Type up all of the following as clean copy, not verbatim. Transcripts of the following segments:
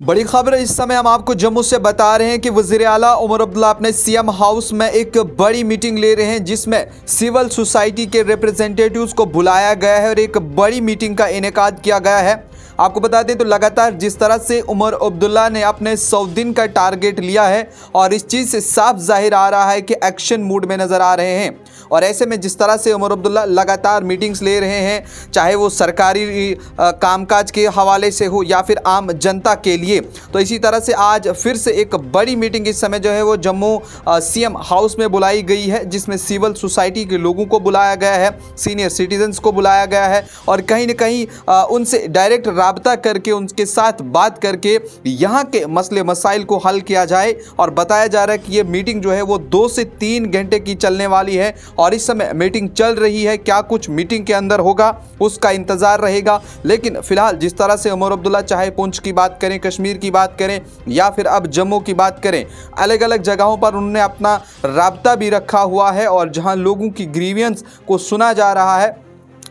बड़ी खबर है। इस समय हम आपको जम्मू से बता रहे हैं कि वज़ीर आला उमर अब्दुल्ला अपने सीएम हाउस में एक बड़ी मीटिंग ले रहे हैं, जिसमें सिविल सोसाइटी के रिप्रेजेंटेटिव्स को बुलाया गया है और एक बड़ी मीटिंग का इनेकाद किया गया है। आपको बता दें तो लगातार जिस तरह से उमर अब्दुल्ला ने अपने 100 दिन का टारगेट लिया है और इस चीज़ से साफ जाहिर आ रहा है कि एक्शन मूड में नज़र आ रहे हैं। और ऐसे में जिस तरह से उमर अब्दुल्ला लगातार मीटिंग्स ले रहे हैं, चाहे वो सरकारी कामकाज के हवाले से हो या फिर आम जनता के लिए, तो इसी तरह से आज फिर से एक बड़ी मीटिंग इस समय जो है वो जम्मू सीएम हाउस में बुलाई गई है, जिसमें सिविल सोसाइटी के लोगों को बुलाया गया है, सीनियर सिटीजन्स को बुलाया गया है और कहीं ना कहीं उनसे डायरेक्ट राबता करके उनके साथ बात करके यहाँ के मसले मसाइल को हल किया जाए। और बताया जा रहा है कि ये मीटिंग जो है वो 2 से 3 घंटे की चलने वाली है और इस समय मीटिंग चल रही है। क्या कुछ मीटिंग के अंदर होगा उसका इंतजार रहेगा, लेकिन फिलहाल जिस तरह से उमर अब्दुल्ला चाहे पुंछ की बात करें, कश्मीर की बात करें या फिर अब जम्मू की बात करें, अलग अलग जगहों पर उन्होंने अपना राब्ता भी रखा हुआ है और जहां लोगों की ग्रीवियंस को सुना जा रहा है।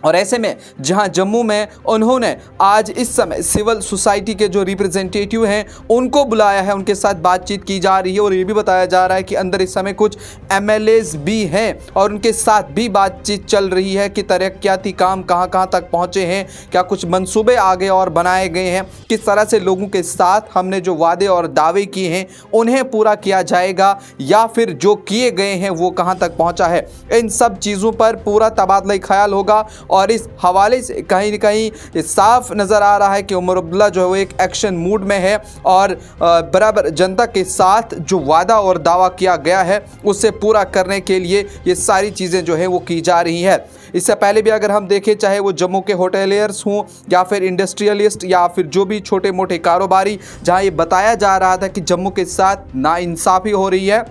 और ऐसे में जहां जम्मू में उन्होंने आज इस समय सिविल सोसाइटी के जो रिप्रेजेंटेटिव हैं उनको बुलाया है, उनके साथ बातचीत की जा रही है और ये भी बताया जा रहा है कि अंदर इस समय कुछ एमएलएज भी हैं और उनके साथ भी बातचीत चल रही है कि तरक्याती काम कहां कहां तक पहुंचे हैं, क्या कुछ मंसूबे आगे और बनाए गए हैं, किस तरह से लोगों के साथ हमने जो वादे और दावे किए हैं उन्हें पूरा किया जाएगा या फिर जो किए गए हैं वो कहां तक पहुंचा है। इन सब चीज़ों पर पूरा तबादला ख्याल होगा और इस हवाले से कहीं ना कहीं साफ नज़र आ रहा है कि उमर अब्दुल्ला जो है वो एक एक्शन मूड में है और बराबर जनता के साथ जो वादा और दावा किया गया है उसे पूरा करने के लिए ये सारी चीज़ें जो है वो की जा रही है। इससे पहले भी अगर हम देखें, चाहे वो जम्मू के होटेलियर्स हों या फिर इंडस्ट्रियलिस्ट या फिर जो भी छोटे मोटे कारोबारी, जहां ये बताया जा रहा था कि जम्मू के साथ नाइंसाफ़ी हो रही है,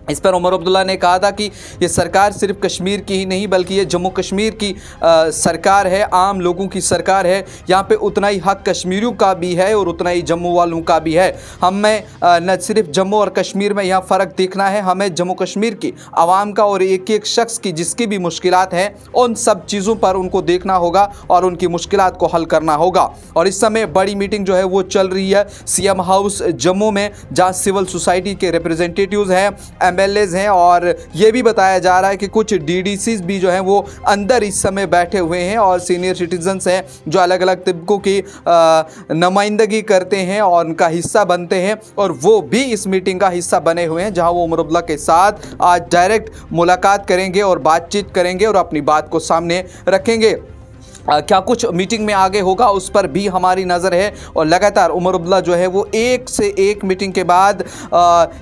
इस पर उमर अब्दुल्ला ने कहा था कि ये सरकार सिर्फ कश्मीर की ही नहीं बल्कि ये जम्मू कश्मीर की सरकार है, आम लोगों की सरकार है। यहाँ पे उतना ही हक कश्मीरियों का भी है और उतना ही जम्मू वालों का भी है। हमें न सिर्फ जम्मू और कश्मीर में यहाँ फ़र्क देखना है, हमें जम्मू कश्मीर की आवाम का और एक एक शख्स की जिसकी भी मुश्किलात हैं उन सब चीज़ों पर उनको देखना होगा और उनकी मुश्किलात को हल करना होगा। और इस समय बड़ी मीटिंग जो है वो चल रही है सीएम हाउस जम्मू में, जहाँ सिविल सोसाइटी के रिप्रेजेंटेटिव्स हैं, एमएलएज हैं और ये भी बताया जा रहा है कि कुछ डीडीसीज भी जो हैं वो अंदर इस समय बैठे हुए हैं और सीनियर सिटीजन्स हैं जो अलग अलग तबकों की नुमाइंदगी करते हैं और उनका हिस्सा बनते हैं और वो भी इस मीटिंग का हिस्सा बने हुए हैं, जहां वो उमर अब्दुल्ला के साथ आज डायरेक्ट मुलाकात करेंगे और बातचीत करेंगे और अपनी बात को सामने रखेंगे। क्या कुछ मीटिंग में आगे होगा उस पर भी हमारी नज़र है और लगातार उमर अब्दुल्ला जो है वो एक से एक मीटिंग के बाद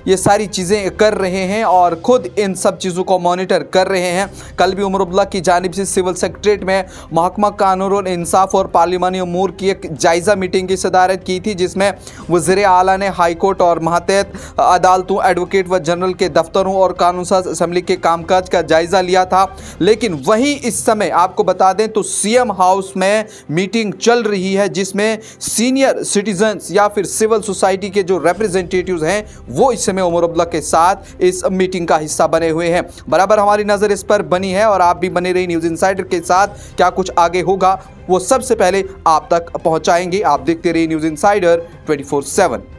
ये सारी चीज़ें कर रहे हैं और ख़ुद इन सब चीज़ों को मॉनिटर कर रहे हैं। कल भी उमर अब्दुल्ला की जानिब से सिविल सेक्रेटरीट में महकमा कानून और इंसाफ और पार्लिमानी अमूर की एक जायज़ा मीटिंग की सदारत की थी, जिसमें वज़ीर आला ने हाई कोर्ट और मातहत अदालतों, एडवोकेट व जनरल के दफ्तरों और कानून साज असम्बली के कामकाज का जायज़ा लिया था। लेकिन वहीं इस समय आपको बता दें तो सीएम हाउस में मीटिंग चल रही है, जिसमें सीनियर सिटीजन्स या फिर सिविल सोसाइटी के जो रिप्रेजेंटेटिव्स हैं वो इस समय उमर अब्दुल्ला के साथ इस मीटिंग का हिस्सा बने हुए हैं। बराबर हमारी नज़र इस पर बनी है और आप भी बने रही न्यूज़ इनसाइडर के साथ। क्या कुछ आगे होगा वो सबसे पहले आप तक पहुंचाएंगे। आप देखते रहिए न्यूज़ इनसाइडर 24/7।